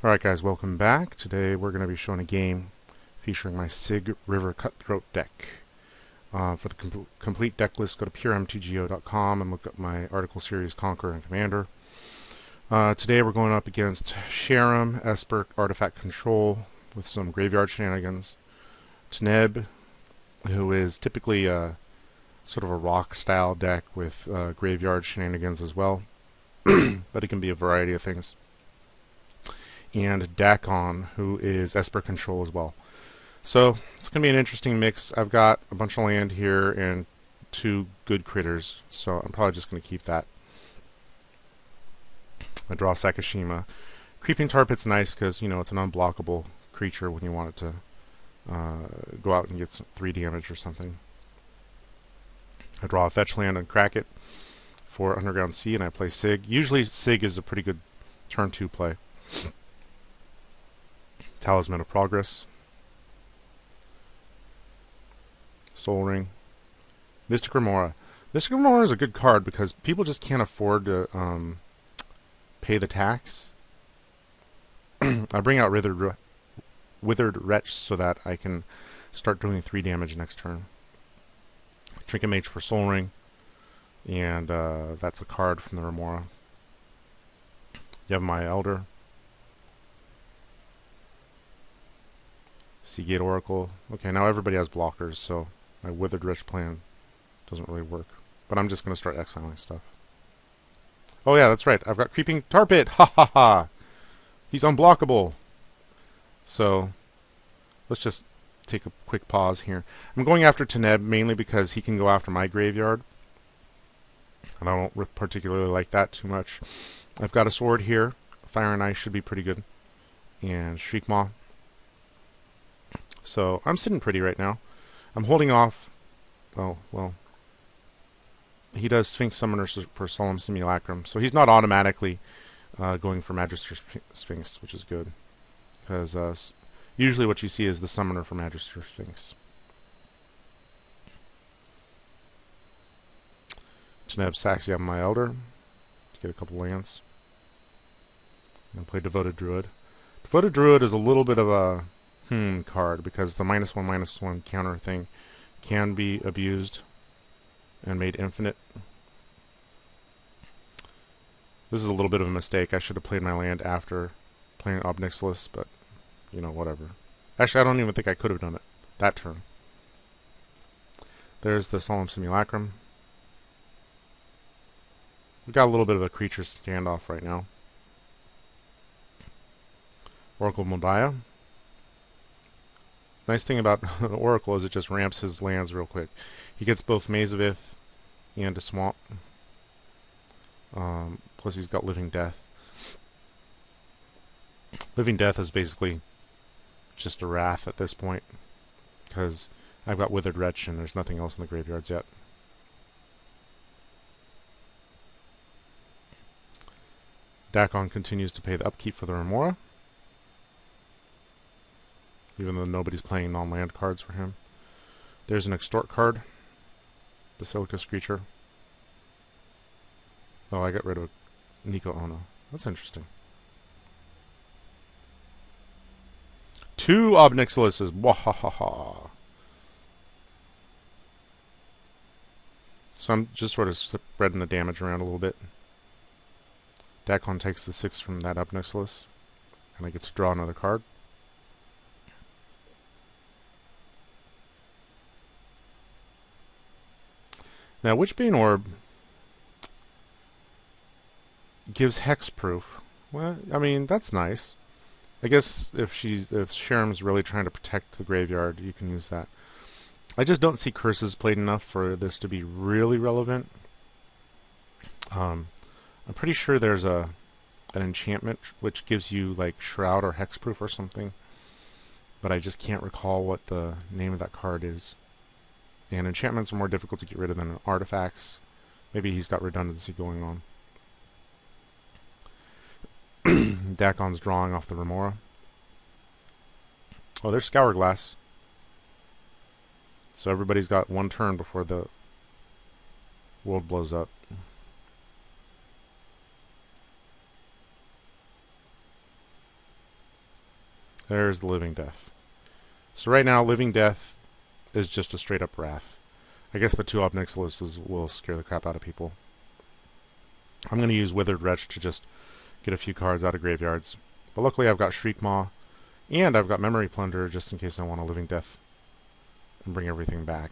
Alright guys, welcome back. Today we're going to be showing a game featuring my Sygg River Cutthroat deck. For the complete deck list, go to puremtgo.com and look up my article series Conquer and Commander. Today we're going up against Sharuum, Esper, Artifact Control with some graveyard shenanigans. Teneb, who is typically sort of a rock style deck with graveyard shenanigans as well, but it can be a variety of things. And Dakkon, who is Esper Control as well. So it's going to be an interesting mix. I've got a bunch of land here and two good critters, so I'm probably just going to keep that. I draw Sakashima. Creeping Tar Pit's nice because, you know, it's an unblockable creature when you want it to go out and get some 3 damage or something. I draw a fetch land and crack it for Underground Sea, and I play Sygg. Usually Sygg is a pretty good turn 2 play. Talisman of Progress, Soul Ring, Mystic Remora. Mystic Remora is a good card because people just can't afford to pay the tax. I bring out Withered Wretch so that I can start doing 3 damage next turn. Trinket Mage for Soul Ring, and that's a card from the Remora. You have my Elder. Seagate Oracle. Okay, now everybody has blockers, so my Withered Wretch plan doesn't really work. But I'm just going to start exiling stuff. Oh yeah, that's right. I've got Creeping Tar Pit. Ha ha ha. He's unblockable. So let's just take a quick pause here. I'm going after Teneb mainly because he can go after my graveyard. And I don't particularly like that too much. I've got a sword here. Fire and Ice should be pretty good. And Shriekmaw. So I'm sitting pretty right now. I'm holding off. Oh, well. He does Sphinx Summoners for Solemn Simulacrum. So he's not automatically going for Magister Sphinx, which is good. Because usually what you see is the Summoner for Magister Sphinx. Teneb sacks you have my Elder to get a couple lands. And play Devoted Druid. Devoted Druid is a little bit of a card because the -1/-1 counter thing can be abused and made infinite. This is a little bit of a mistake. I should have played my land after playing Ob Nixilis, but you know, whatever. Actually, I don't even think I could have done it that turn. There's the Solemn Simulacrum. We've got a little bit of a creature standoff right now. Oracle of Modiah. Nice thing about Oracle is it just ramps his lands real quick. He gets both Maze of Ith and a Swamp. Plus he's got Living Death. Living Death is basically just a Wrath at this point, because I've got Withered Wretch and there's nothing else in the graveyards yet. Dakkon continues to pay the upkeep for the Remora, even though nobody's playing non-land cards for him. There's an Extort card. Basilica Screecher. Oh, I got rid of Nico Ono. That's interesting. 2 Ob Nixilises. Wahahaha. So I'm just sort of spreading the damage around a little bit. Dakkon takes the 6 from that Ob Nixilis, and I get to draw another card. Now, Witchbane Orb gives hexproof. Well, I mean, that's nice. I guess if Sharuum's really trying to protect the graveyard, you can use that. I just don't see curses played enough for this to be really relevant. I'm pretty sure there's an enchantment which gives you like Shroud or hexproof or something, but I just can't recall what the name of that card is. And enchantments are more difficult to get rid of than artifacts. Maybe he's got redundancy going on. Dakkon's drawing off the Remora. Oh, there's Scourglass. So everybody's got one turn before the world blows up. There's the Living Death. So right now, Living Death is just a straight up Wrath. I guess the 2-op Nixilis will scare the crap out of people. I'm going to use Withered Wretch to just get a few cards out of graveyards. But luckily I've got Shriekmaw, and I've got Memory Plunder just in case I want a Living Death and bring everything back.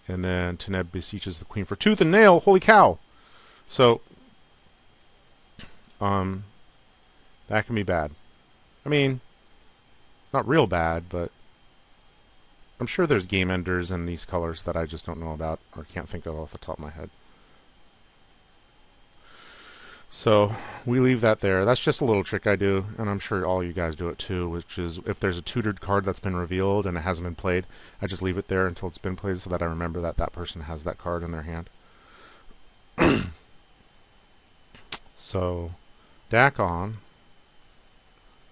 And then Teneb beseeches the Queen for Tooth and Nail. Holy cow! So, that can be bad. I mean, not real bad, but I'm sure there's game enders in these colors that I just don't know about or can't think of off the top of my head. So we leave that there. That's just a little trick I do, and I'm sure all you guys do it too, which is if there's a tutored card that's been revealed and it hasn't been played, I just leave it there until it's been played so that I remember that that person has that card in their hand. So Dakkon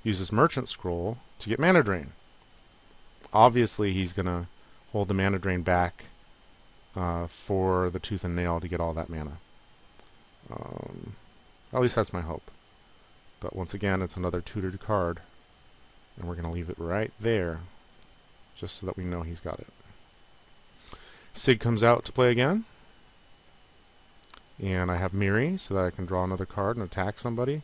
uses Merchant Scroll to get Mana Drain. Obviously he's going to hold the Mana Drain back for the Tooth and Nail to get all that mana. At least that's my hope. But once again, it's another tutored card. And we're going to leave it right there. Just so that we know he's got it. Sygg comes out to play again. And I have Miri, so that I can draw another card and attack somebody.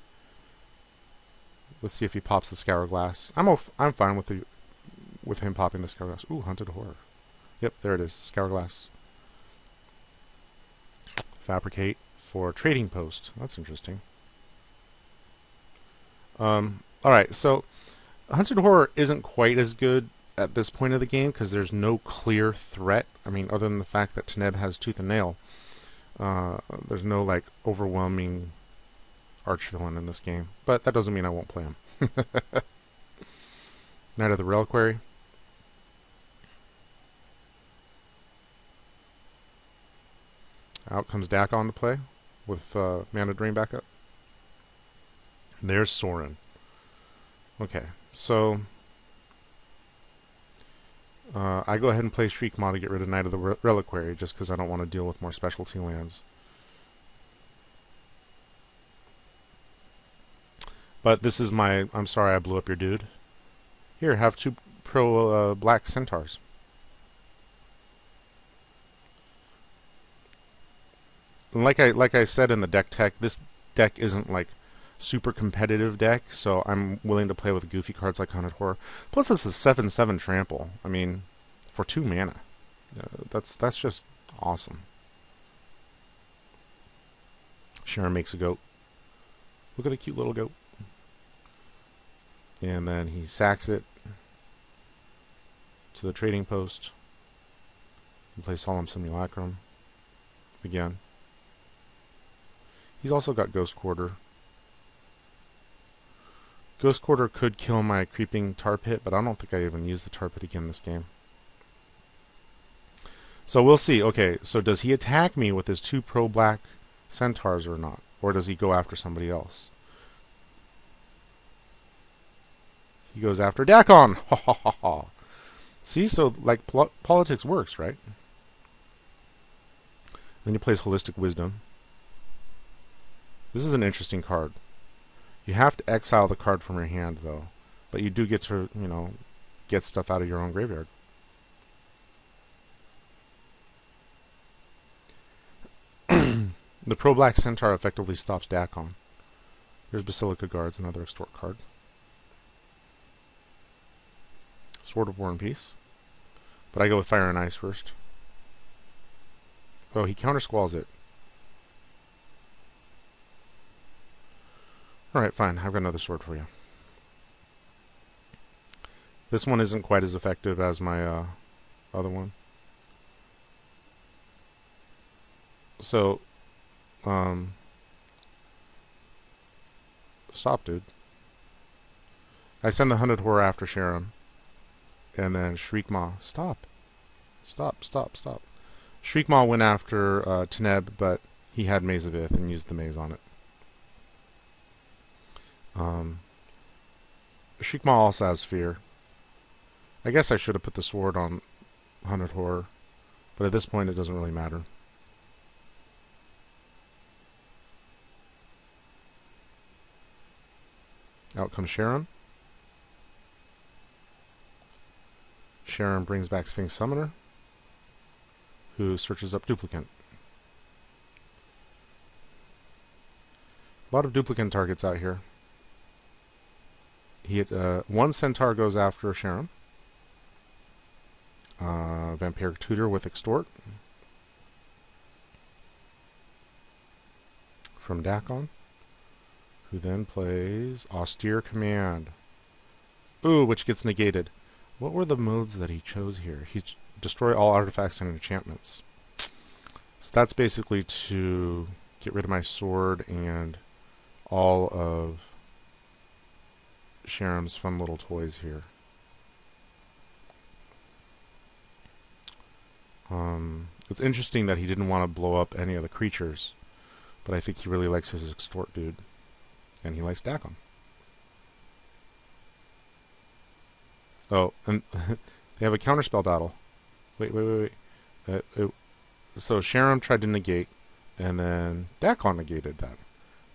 Let's see if he pops the Scourglass. I'm fine with him popping the Scourglass. Ooh, Hunted Horror. Yep, there it is. Scourglass. Fabricate for Trading Post. That's interesting. Alright, so Hunted Horror isn't quite as good at this point of the game because there's no clear threat. I mean, other than the fact that Teneb has Tooth and Nail. There's no, like, overwhelming archvillain in this game. But that doesn't mean I won't play him. Knight of the Reliquary. Out comes Dakkon to play with Mana Drain backup. And there's Sorin. Okay, so I go ahead and play Shriekmaw to get rid of Knight of the Reliquary just because I don't want to deal with more specialty lands. But this is my... I'm sorry I blew up your dude. Here, have 2 pro black centaurs. And like I said in the deck tech, this deck isn't like super competitive deck, so I'm willing to play with goofy cards like Hunted Horror. Plus, it's a 7/7 trample. I mean, for 2 mana, that's just awesome. Sharuum makes a goat. Look at the cute little goat. And then he sacks it to the Trading Post. And plays Solemn Simulacrum again. He's also got Ghost Quarter. Ghost Quarter could kill my creeping Tar Pit, but I don't think I even use the Tar Pit again this game. So we'll see. Okay, so does he attack me with his 2 pro-black centaurs or not? Or does he go after somebody else? He goes after Dakkon! Ha ha ha ha! See, so like politics works, right? Then he plays Holistic Wisdom. This is an interesting card. You have to exile the card from your hand, though. But you do get to, you know, get stuff out of your own graveyard. The pro-black centaur effectively stops Dakkon. There's Basilica Guards, another extort card. Sword of War and Peace. But I go with Fire and Ice first. Oh, he counter-squalls it. Alright, fine. I've got another sword for you. This one isn't quite as effective as my other one. So, stop, dude. I send the Hunted Horror after Sharuum. And then Shriekmaw. Stop. Stop, stop, stop. Shriekmaw went after Teneb, but he had Maze of Ith and used the maze on it. Shriekmaw also has Fear. I guess I should have put the sword on Hunted Horror, but at this point it doesn't really matter. Out comes Sharuum. Sharuum brings back Sphinx Summoner, who searches up Duplicant. A lot of Duplicant targets out here. One Centaur goes after Sharuum. Vampiric Tutor with Extort from Dakkon, who then plays Austere Command. Ooh, which gets negated. What were the modes that he chose here? He destroy all artifacts and enchantments. So that's basically to get rid of my sword and all of Sharuum's fun little toys here. It's interesting that he didn't want to blow up any of the creatures, but I think he really likes his Extort dude, and he likes Dakkon. Oh, and they have a counterspell battle. Wait. So Sharuum tried to negate, and then Dakkon negated that.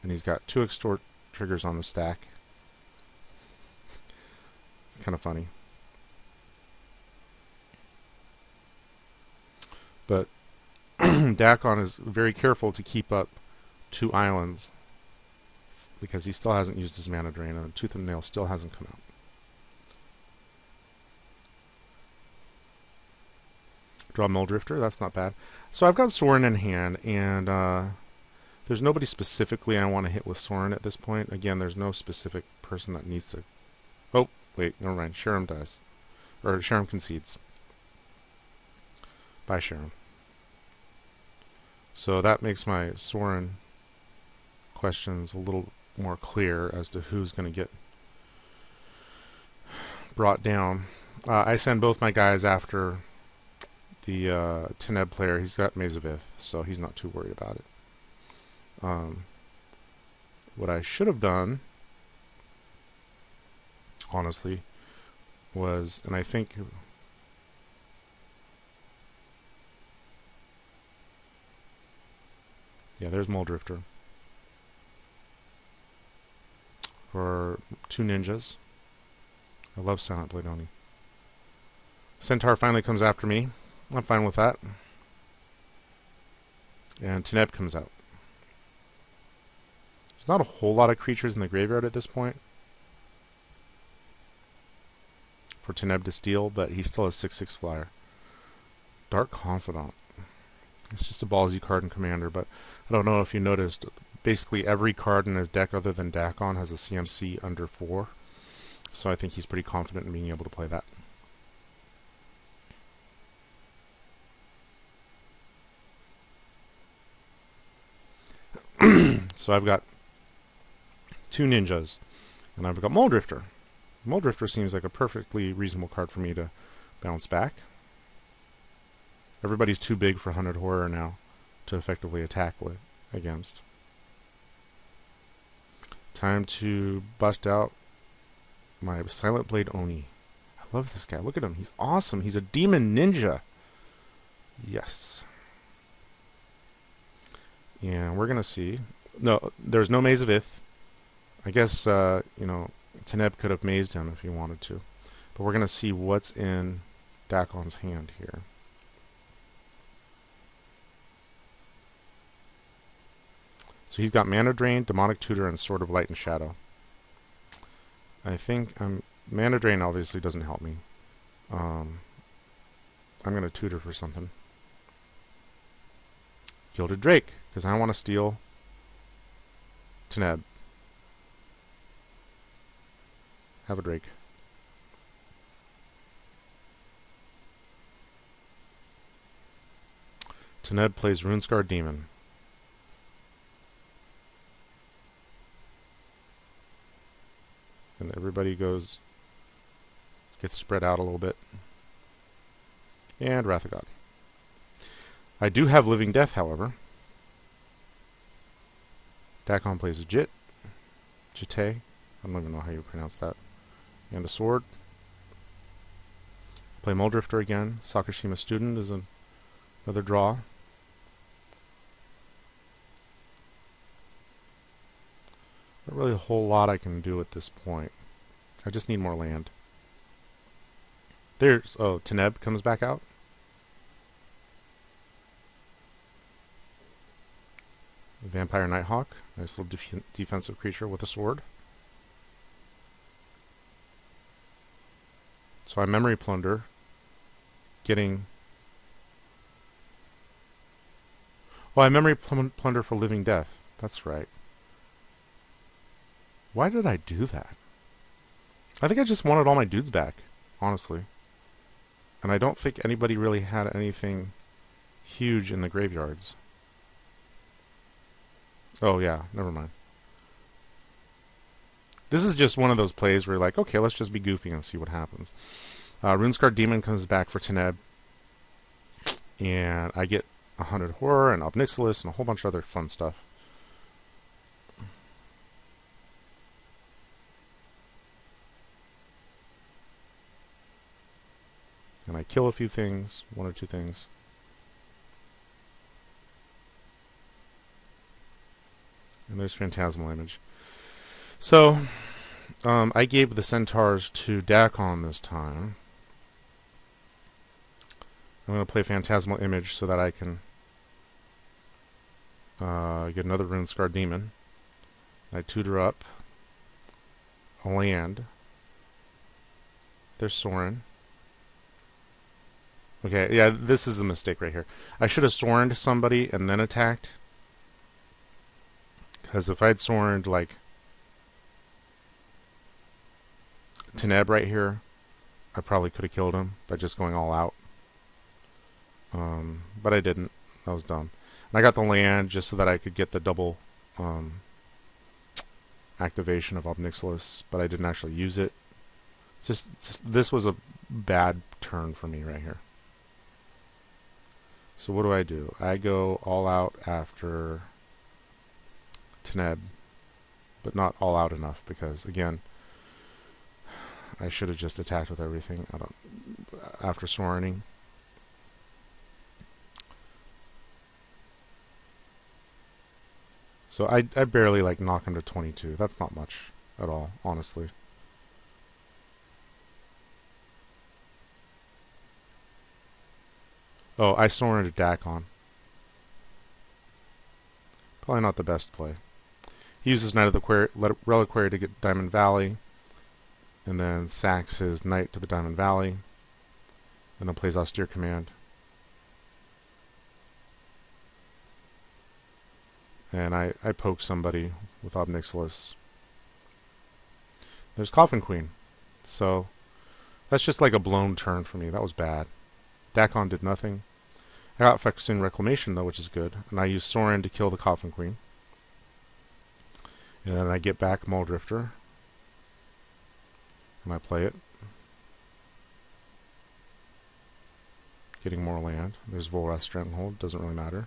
And he's got 2 Extort triggers on the stack. It's kind of funny. But Dakkon is very careful to keep up 2 islands, because he still hasn't used his mana drain, and Tooth and Nail still hasn't come out. Draw Mulldrifter, that's not bad. So I've got Sorin in hand, and there's nobody specifically I want to hit with Sorin at this point. Again, there's no specific person that needs to... Oh, wait, never mind. Sharuum dies. Or Sharuum concedes. Bye, Sharuum. So that makes my Sorin questions a little more clear as to who's going to get brought down. I send both my guys after the Teneb player. He's got Maze of Ith, so he's not too worried about it. What I should have done, honestly, was, and I think... Yeah, there's Mulldrifter. For 2 ninjas. I love Silent Blade Oni. Centaur finally comes after me. I'm fine with that. And Teneb comes out. There's not a whole lot of creatures in the graveyard at this point for Teneb to steal, but he still has 6/6 flyer. Dark Confidant. It's just a ballsy card in Commander, but I don't know if you noticed, basically every card in his deck other than Dakkon has a CMC under 4. So I think he's pretty confident in being able to play that. So I've got 2 ninjas, and I've got Mulldrifter. Mulldrifter seems like a perfectly reasonable card for me to bounce back. Everybody's too big for Hunted Horror now to effectively attack against. Time to bust out my Silent Blade Oni. I love this guy. Look at him. He's awesome. He's a demon ninja. Yes. And we're going to see. No, there's no Maze of Ith. I guess, Teneb could have mazed him if he wanted to. But we're going to see what's in Dakkon's hand here. So he's got Mana Drain, Demonic Tutor, and Sword of Light and Shadow. I think Mana Drain obviously doesn't help me. I'm going to tutor for something. Gilded Drake, because I want to steal Teneb. Have a Drake. Teneb plays Runescarred Demon. And everybody gets spread out a little bit. And Wrath of God. I do have Living Death, however. Dakkon plays a Jit. Jite. I don't even know how you pronounce that. And a sword. Play Mulldrifter again. Sakashima Student is another draw. Not really a whole lot I can do at this point. I just need more land. There's... Oh, Teneb comes back out. Vampire Nighthawk. Nice little defensive creature with a sword. So I Memory Plunder. Getting... Oh, I Memory Plunder for Living Death. That's right. Why did I do that? I think I just wanted all my dudes back, honestly. And I don't think anybody really had anything huge in the graveyards. Oh yeah, never mind. This is just one of those plays where you're like, okay, let's just be goofy and see what happens. Runescarred Demon comes back for Teneb. And I get 100 Horror and Obnixilis and a whole bunch of other fun stuff. And I kill a few things, one or two things. And there's Phantasmal Image. So, I gave the Centaurs to Dakkon this time. I'm going to play Phantasmal Image so that I can get another Runescarred Demon. I tutor up a land. There's Sorin. Okay, yeah, this is a mistake right here. I should have Sorined somebody and then attacked. Because if I'd Sorined, like, Teneb right here, I probably could have killed him by just going all out. But I didn't. That was dumb. And I got the land just so that I could get the double activation of Obnixilis, but I didn't actually use it. Just this was a bad turn for me right here. So what do? I go all out after Teneb, but not all out enough because, again, I should have just attacked with everything after Sorining. So I barely like knock him to 22. That's not much at all, honestly. Oh, I Sorin into Dakkon. Probably not the best play. He uses Knight of the Reliquary to get Diamond Valley, and then sacks his Knight to the Diamond Valley, and then plays Austere Command. And I poke somebody with Obnixilis. There's Coffin Queen. So that's just like a blown turn for me. That was bad. Dakkon did nothing. I got Phyrexian Reclamation, though, which is good. And I use Sorin to kill the Coffin Queen. And then I get back Muldrifter. And I play it. Getting more land. There's Volrath Stronghold. Doesn't really matter.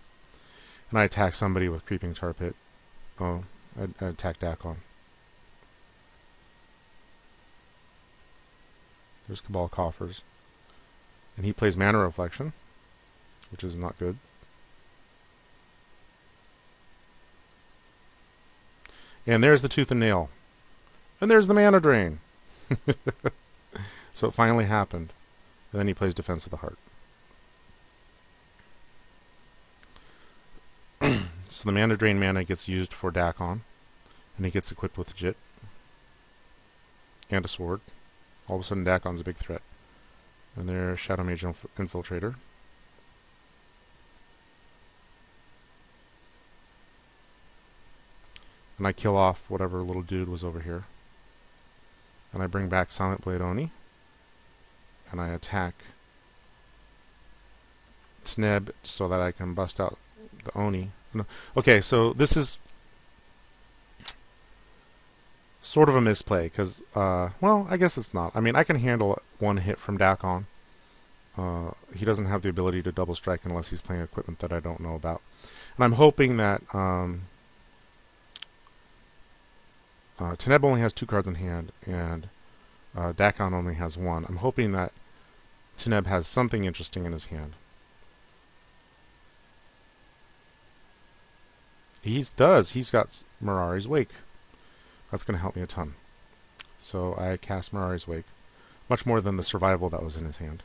And I attack somebody with Creeping Tar Pit. Oh, I attack Dakkon. There's Cabal Coffers. And he plays Mana Reflection, which is not good. And there's the Tooth and Nail. And there's the Mana Drain. So it finally happened. And then he plays Defense of the Heart. So the Mana Drain mana gets used for Dakkon. And he gets equipped with a Jit. And a sword. All of a sudden Dakkon's a big threat. And there's Shadow Mage Infiltrator. And I kill off whatever little dude was over here. And I bring back Silent Blade Oni. And I attack Teneb so that I can bust out the Oni. No. Okay, so this is sort of a misplay, because, well, I guess it's not. I mean, I can handle one hit from Dakkon. He doesn't have the ability to double strike unless he's playing equipment that I don't know about. And I'm hoping that Teneb only has 2 cards in hand, and Dakkon only has 1. I'm hoping that Teneb has something interesting in his hand. He does. He's got Mirari's Wake. That's going to help me a ton. So I cast Mirari's Wake. Much more than the survival that was in his hand.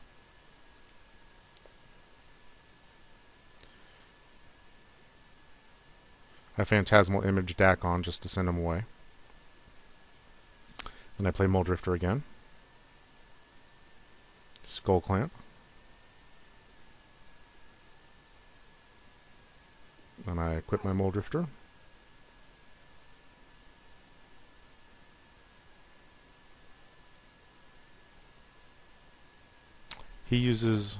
I Phantasmal Image Dakkon just to send him away. Then I play Muldrifter again. Skull Clamp. Then I equip my Muldrifter. He uses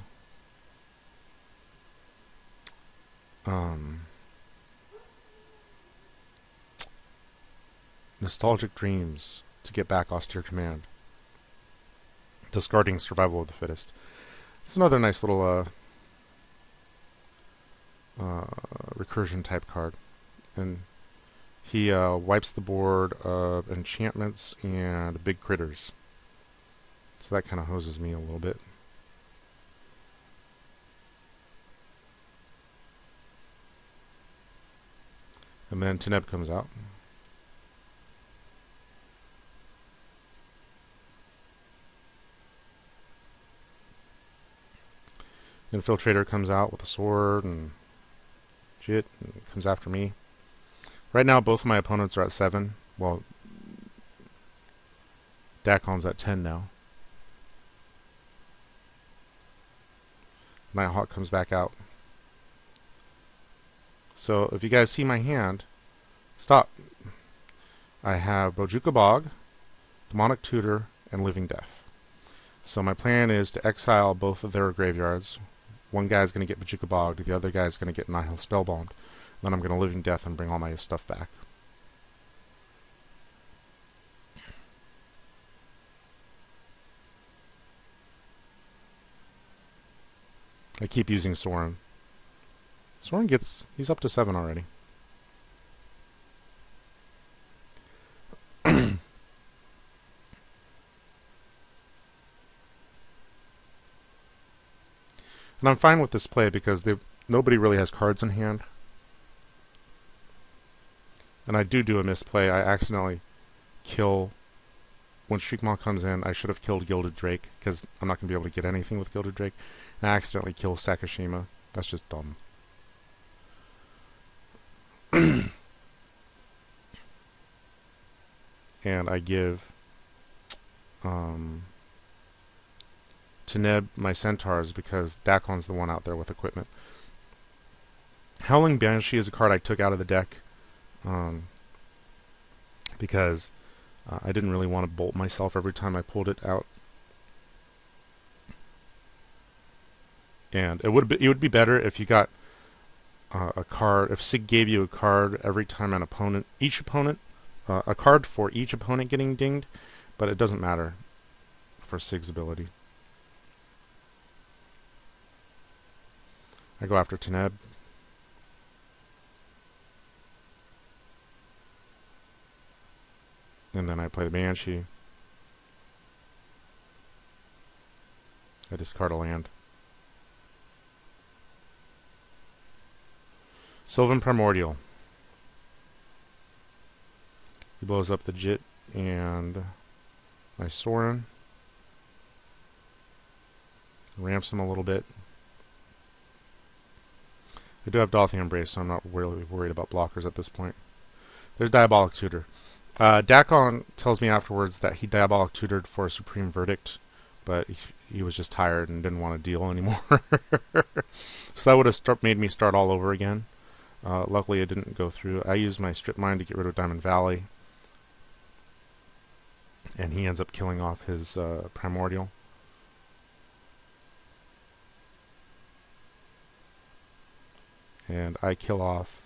Nostalgic Dreams to get back Austere Command, discarding Survival of the Fittest. It's another nice little recursion type card, and he wipes the board of enchantments and big critters, so that kind of hoses me a little bit. And then Teneb comes out. Infiltrator comes out with a sword and shit, and comes after me. Right now, both of my opponents are at 7. Well, Dakkon's at 10 now. Nighthawk comes back out. So, if you guys see my hand, stop. I have Bojuka Bog, Demonic Tutor, and Living Death. So my plan is to exile both of their graveyards. One guy's going to get Bojuka Bog, the other guy's going to get Nihil Spellbound. Then I'm going to Living Death and bring all my stuff back. I keep using Sorin. Sorin he's up to 7 already. And I'm fine with this play because nobody really has cards in hand. And I do a misplay. I accidentally kill... When Shriekmaw comes in, I should have killed Gilded Drake, because I'm not going to be able to get anything with Gilded Drake. And I accidentally kill Sakashima. That's just dumb. And I give Teneb my Centaurs because Dakkon's the one out there with equipment. Howling Banshee is a card I took out of the deck because I didn't really want to bolt myself every time I pulled it out. And it would be better if you got a card, if Sygg gave you a card every time a card for each opponent getting dinged, but it doesn't matter for Sygg's ability. I go after Teneb. And then I play the Banshee. I discard a land. Sylvan Primordial. He blows up the Jit and my Sorin. Ramps him a little bit. I do have Dothia Embrace, so I'm not really worried about blockers at this point. There's Diabolic Tutor. Dakkon tells me afterwards that he Diabolic Tutored for a Supreme Verdict, but he was just tired and didn't want to deal anymore. So that would have made me start all over again. Luckily, it didn't go through. I used my Strip Mine to get rid of Diamond Valley, and he ends up killing off his Primordial. And I kill off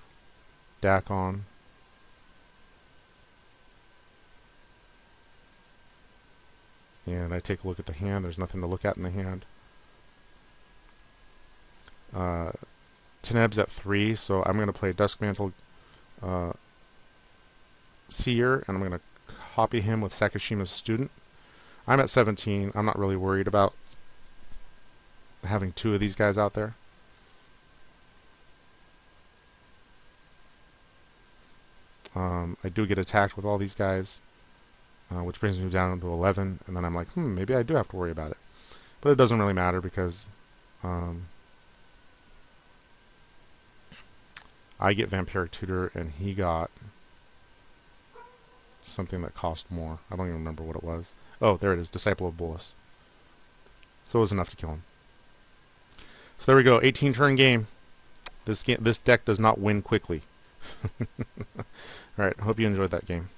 Dakkon. And I take a look at the hand. There's nothing to look at in the hand. Teneb's at 3, so I'm going to play Duskmantle Seer, and I'm going to copy him with Sakashima's Student. I'm at 17. I'm not really worried about having 2 of these guys out there. I do get attacked with all these guys, which brings me down to 11, and then I'm like, maybe I do have to worry about it. But it doesn't really matter because I get Vampiric Tutor, and he got something that cost more. I don't even remember what it was. Oh, there it is, Disciple of Bolas. So it was enough to kill him. So there we go, 18-turn game. This deck does not win quickly. Alright, hope you enjoyed that game.